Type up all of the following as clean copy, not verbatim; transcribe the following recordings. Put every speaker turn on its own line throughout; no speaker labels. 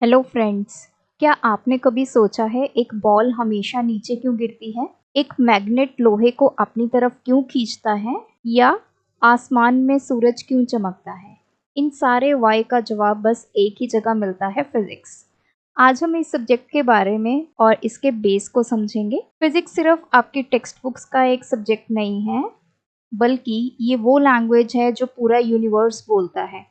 Hello friends. क्या आपने कभी सोचा है एक बॉल हमेशा नीचे क्यों गिरती है? एक मैग्नेट लोहे को अपनी तरफ क्यों खींचता है? या आसमान में सूरज क्यों चमकता है? इन सारे वाई का जवाब बस एक ही जगह मिलता है, फिजिक्स। आज हम इस सब्जेक्ट के बारे में और इसके बेस को समझेंगे। फिजिक्स सिर्फ आपकी टेक्स्ट बुक्स का एक सब्जेक्ट नहीं है, बल्कि ये वो लैंग्वेज है जो पूरा यूनिवर्स बोलता है।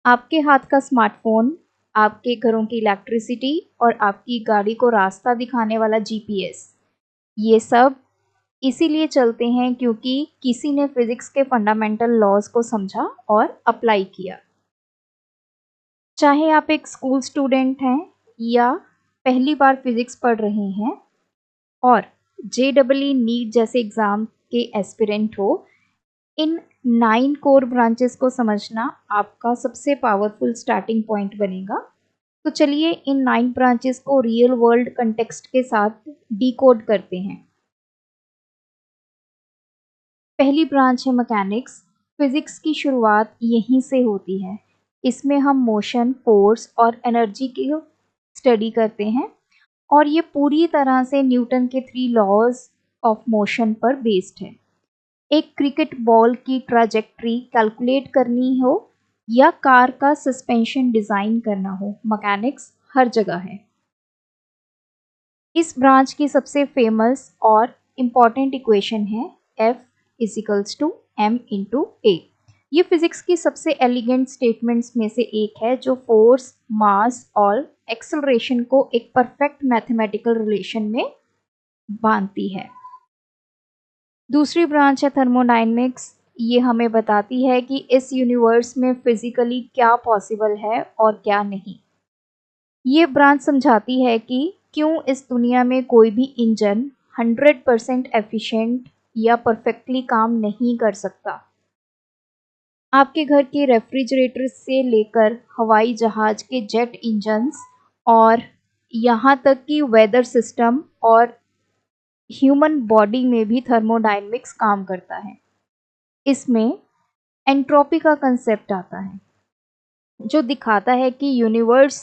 आपके हाथ का स्मार्टफ़ोन, आपके घरों की इलेक्ट्रिसिटी और आपकी गाड़ी को रास्ता दिखाने वाला जीपीएस, ये सब इसीलिए चलते हैं क्योंकि किसी ने फिज़िक्स के फंडामेंटल लॉज़ को समझा और अप्लाई किया। चाहे आप एक स्कूल स्टूडेंट हैं या पहली बार फिज़िक्स पढ़ रहे हैं और जेईई नीट जैसे एग्ज़ाम के एस्पिरेंट हो, इन 9 कोर ब्रांचेस को समझना आपका सबसे पावरफुल स्टार्टिंग पॉइंट बनेगा। तो चलिए इन 9 ब्रांचेस को रियल वर्ल्ड कंटेक्स्ट के साथ डिकोड करते हैं। पहली ब्रांच है मैकेनिक्स। फिजिक्स की शुरुआत यहीं से होती है। इसमें हम मोशन, फोर्स और एनर्जी की स्टडी करते हैं और ये पूरी तरह से न्यूटन के 3 लॉज ऑफ मोशन पर बेस्ड है। एक क्रिकेट बॉल की ट्रैजेक्टरी कैलकुलेट करनी हो या कार का सस्पेंशन डिज़ाइन करना हो, मैकेनिक्स हर जगह है। इस ब्रांच की सबसे फेमस और इम्पॉर्टेंट इक्वेशन है F = m/a। ये फिजिक्स की सबसे एलिगेंट स्टेटमेंट्स में से एक है जो फोर्स, मास और एक्सेलरेशन को एक परफेक्ट मैथमेटिकल रिलेशन में बांधती है। दूसरी ब्रांच है थर्मोडायनेमिक्स। ये हमें बताती है कि इस यूनिवर्स में फिजिकली क्या पॉसिबल है और क्या नहीं। ये ब्रांच समझाती है कि क्यों इस दुनिया में कोई भी इंजन 100% एफिशिएंट या परफेक्टली काम नहीं कर सकता। आपके घर के रेफ्रिजरेटर से लेकर हवाई जहाज के जेट इंजन्स और यहाँ तक कि वेदर सिस्टम और ह्यूमन बॉडी में भी थर्मोडायनेमिक्स काम करता है। इसमें एंट्रोपी का कंसेप्ट आता है जो दिखाता है कि यूनिवर्स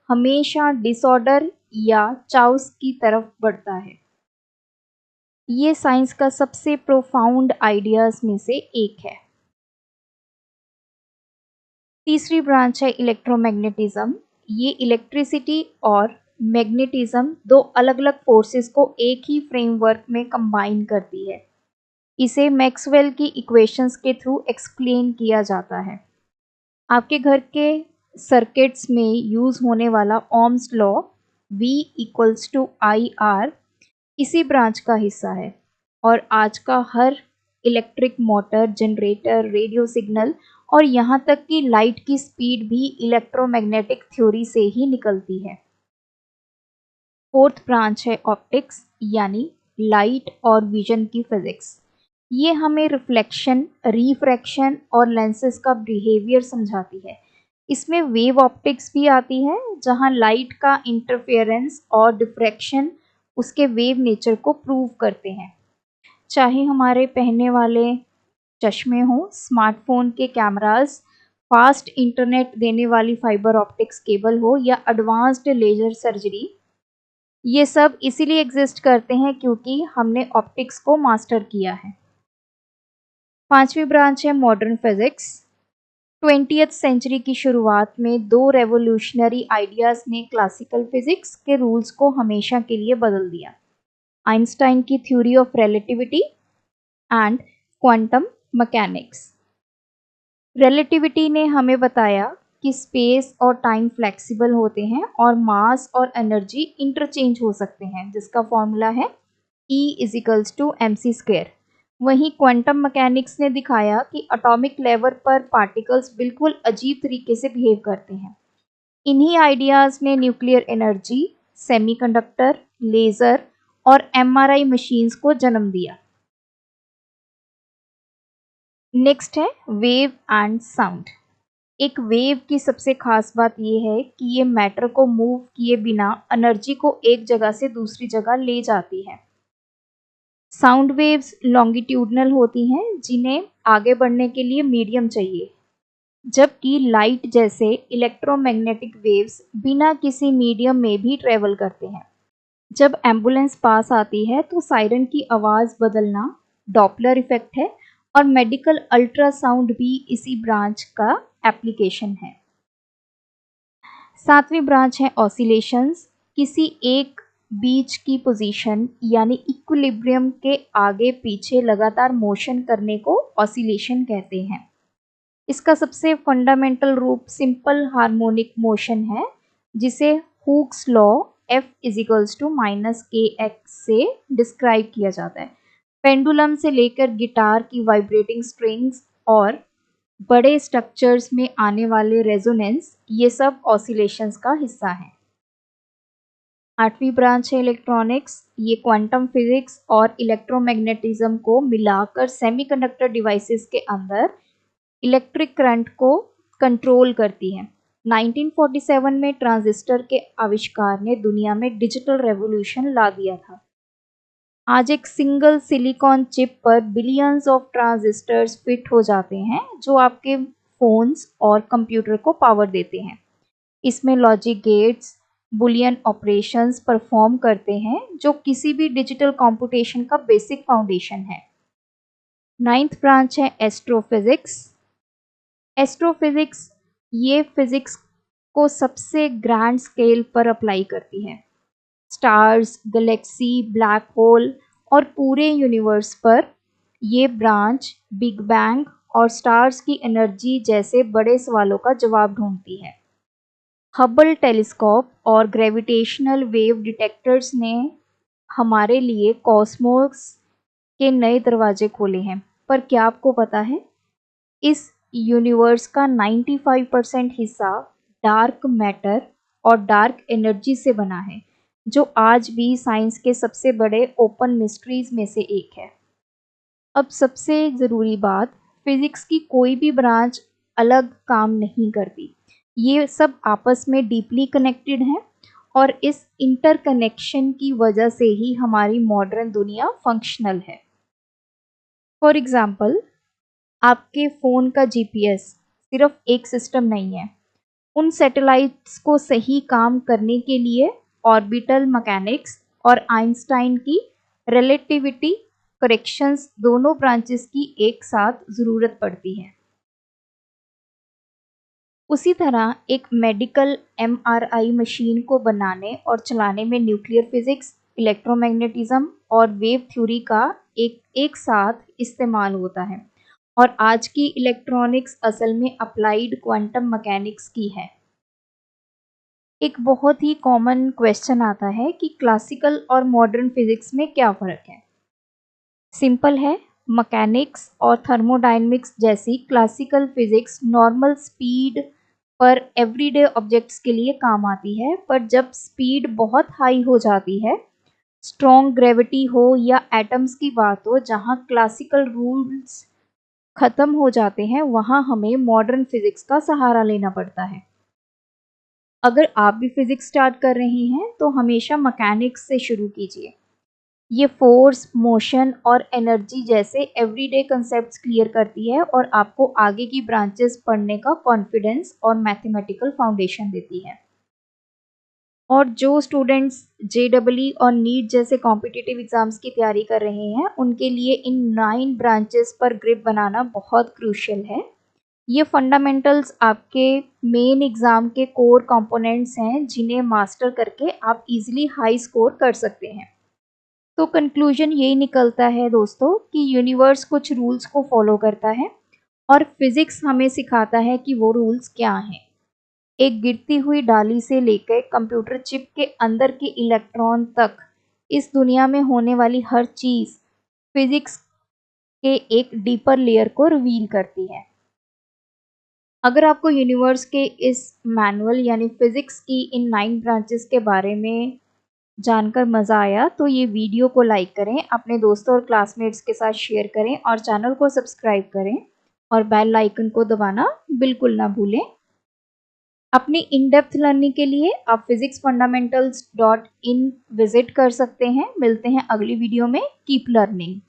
हमेशा डिसऑर्डर या चाउस की तरफ बढ़ता है। ये साइंस का सबसे प्रोफाउंड आइडियाज में से एक है। तीसरी ब्रांच है इलेक्ट्रोमैग्नेटिज्म। ये इलेक्ट्रिसिटी और मैग्नेटिज्म दो अलग अलग फोर्सेस को एक ही फ्रेमवर्क में कंबाइन करती है। इसे मैक्सवेल की इक्वेशंस के थ्रू एक्सप्लेन किया जाता है। आपके घर के सर्किट्स में यूज़ होने वाला ओम्स लॉ V = IR इसी ब्रांच का हिस्सा है और आज का हर electric motor, generator, radio signal और यहाँ तक कि लाइट की स्पीड भी इलेक्ट्रोमैग्नेटिक थ्योरी से ही निकलती है। फोर्थ ब्रांच है ऑप्टिक्स, यानी लाइट और विजन की फिजिक्स। ये हमें रिफ्लेक्शन, रिफ्रैक्शन और लेंसेज का बिहेवियर समझाती है। इसमें वेव ऑप्टिक्स भी आती है जहाँ लाइट का इंटरफेरेंस और डिफ्रैक्शन उसके वेव नेचर को प्रूव करते हैं। चाहे हमारे पहनने वाले चश्मे हों, स्मार्टफोन के कैमरास, फास्ट इंटरनेट देने वाली फाइबर ऑप्टिक्स केबल हो या एडवांस्ड लेजर सर्जरी, ये सब इसीलिए एग्जिस्ट करते हैं क्योंकि हमने ऑप्टिक्स को मास्टर किया है। पांचवी ब्रांच है मॉडर्न फिजिक्स। 20th सेंचुरी की शुरुआत में दो रेवोल्यूशनरी आइडियाज़ ने क्लासिकल फिजिक्स के रूल्स को हमेशा के लिए बदल दिया। आइंस्टाइन की theory of relativity and quantum mechanics. Relativity ने हमें बताया कि स्पेस और टाइम फ्लेक्सिबल होते हैं और मास और एनर्जी इंटरचेंज हो सकते हैं, जिसका फॉर्मूला है E = mc²। वहीं क्वांटम मैकेनिक्स ने दिखाया कि एटॉमिक लेवल पर पार्टिकल्स बिल्कुल अजीब तरीके से बिहेव करते हैं। इन्हीं आइडियाज़ ने न्यूक्लियर एनर्जी, सेमीकंडक्टर, लेज़र और MRI मशीन्स को जन्म दिया। नेक्स्ट है वेव एंड साउंड। एक वेव की सबसे खास बात यह है कि ये मैटर को मूव किए बिना एनर्जी को एक जगह से दूसरी जगह ले जाती है। साउंड वेव्स लॉन्गिट्यूडनल होती हैं जिन्हें आगे बढ़ने के लिए मीडियम चाहिए। जबकि लाइट जैसे इलेक्ट्रोमैग्नेटिक वेव्स बिना किसी मीडियम में भी ट्रेवल करते हैं। जब एम्बुलेंस पास आती है तो सायरन की आवाज़ बदलना डॉपलर इफेक्ट है और मेडिकल अल्ट्रासाउंड भी इसी ब्रांच का एप्लीकेशन है। सातवीं ब्रांच है ऑसिलेशंस। किसी एक बीच की पोजीशन यानी इक्विलिब्रियम के आगे पीछे लगातार मोशन करने को ऑसिलेशन कहते हैं। इसका सबसे फंडामेंटल रूप सिंपल हार्मोनिक मोशन है, जिसे हुक्स लॉ F -kx से डिस्क्राइब किया जाता है। पेंडुलम से लेकर गिटार की वाइब्रेटिंग स्ट्रिंग्स और बड़े स्ट्रक्चर्स में आने वाले रेजोनेंस, ये सब ऑसिलेशंस का हिस्सा हैं। आठवीं ब्रांच है इलेक्ट्रॉनिक्स। ये क्वांटम फिजिक्स और इलेक्ट्रोमैग्नेटिज्म को मिलाकर सेमीकंडक्टर डिवाइसेस के अंदर इलेक्ट्रिक करंट को कंट्रोल करती है। 1947 में ट्रांजिस्टर के आविष्कार ने दुनिया में डिजिटल रेवोल्यूशन ला दिया था। आज एक सिंगल सिलिकॉन चिप पर बिलियंस ऑफ ट्रांजिस्टर्स फिट हो जाते हैं, जो आपके फोन्स और कंप्यूटर को पावर देते हैं। इसमें logic gates Boolean operations perform करते हैं, जो किसी भी डिजिटल कंप्यूटेशन का बेसिक फाउंडेशन है। नाइन्थ ब्रांच है एस्ट्रोफिजिक्स। एस्ट्रोफिजिक्स ये फिजिक्स को सबसे ग्रैंड स्केल पर अप्लाई करती है। स्टार्स, गैलेक्सी, ब्लैक होल और पूरे यूनिवर्स पर ये ब्रांच बिग बैंग और स्टार्स की एनर्जी जैसे बड़े सवालों का जवाब ढूंढती है। हबल टेलीस्कोप और ग्रेविटेशनल वेव डिटेक्टर्स ने हमारे लिए कॉस्मोस के नए दरवाजे खोले हैं। पर क्या आपको पता है, इस यूनिवर्स का 95% हिस्सा डार्क मैटर और डार्क एनर्जी से बना है, जो आज भी साइंस के सबसे बड़े ओपन मिस्ट्रीज में से एक है। अब सबसे ज़रूरी बात, फिजिक्स की कोई भी ब्रांच अलग काम नहीं करती। ये सब आपस में डीपली कनेक्टेड हैं और इस इंटरकनेक्शन की वजह से ही हमारी मॉडर्न दुनिया फंक्शनल है। फॉर एग्जाम्पल, आपके फ़ोन का जीपीएस सिर्फ एक सिस्टम नहीं है। उन सैटेलाइट्स को सही काम करने के लिए ऑर्बिटल मैकेनिक्स और आइंस्टाइन की रिलेटिविटी करेक्शंस दोनों ब्रांचेस की एक साथ ज़रूरत पड़ती है। उसी तरह एक मेडिकल एमआरआई मशीन को बनाने और चलाने में न्यूक्लियर फिजिक्स, इलेक्ट्रोमैग्नेटिज्म और वेव थ्योरी का एक साथ इस्तेमाल होता है। और आज की इलेक्ट्रॉनिक्स असल में अप्लाइड क्वांटम मैकेनिक्स की है। एक बहुत ही कॉमन क्वेश्चन आता है कि क्लासिकल और मॉडर्न फिजिक्स में क्या फ़र्क है। सिंपल है, मैकेनिक्स और थर्मोडायनेमिक्स जैसी क्लासिकल फिजिक्स नॉर्मल स्पीड पर एवरीडे ऑब्जेक्ट्स के लिए काम आती है, पर जब स्पीड बहुत हाई हो जाती है, स्ट्रॉन्ग ग्रेविटी हो या एटम्स की बात हो, जहाँ क्लासिकल रूल्स ख़त्म हो जाते हैं, वहाँ हमें मॉडर्न फिजिक्स का सहारा लेना पड़ता है। अगर आप भी फिजिक्स स्टार्ट कर रहे हैं तो हमेशा मैकेनिक्स से शुरू कीजिए। ये फोर्स, मोशन और एनर्जी जैसे एवरीडे कंसेप्ट्स क्लियर करती है और आपको आगे की ब्रांचेस पढ़ने का कॉन्फिडेंस और मैथमेटिकल फाउंडेशन देती है। और जो स्टूडेंट्स जेईई और नीट जैसे कॉम्पिटिटिव एग्जाम्स की तैयारी कर रहे हैं, उनके लिए इन 9 ब्रांचेस पर ग्रिप बनाना बहुत क्रूशियल है। ये फंडामेंटल्स आपके मेन एग्ज़ाम के कोर कंपोनेंट्स हैं, जिन्हें मास्टर करके आप इजीली हाई स्कोर कर सकते हैं। तो कंक्लूजन यही निकलता है दोस्तों कि यूनिवर्स कुछ रूल्स को फॉलो करता है और फिज़िक्स हमें सिखाता है कि वो रूल्स क्या हैं। एक गिरती हुई डाली से लेकर कंप्यूटर चिप के अंदर के इलेक्ट्रॉन तक, इस दुनिया में होने वाली हर चीज़ फिज़िक्स के एक डीपर लेयर को रिवील करती है। अगर आपको यूनिवर्स के इस मैनुअल यानी फिज़िक्स की इन 9 ब्रांचेस के बारे में जानकर मज़ा आया तो ये वीडियो को लाइक करें, अपने दोस्तों और क्लासमेट्स के साथ शेयर करें और चैनल को सब्सक्राइब करें और बेल आइकन को दबाना बिल्कुल ना भूलें। अपनी इन डेप्थ लर्निंग के लिए आप physicsfundamentals.in विजिट कर सकते हैं। मिलते हैं अगली वीडियो में। Keep learning.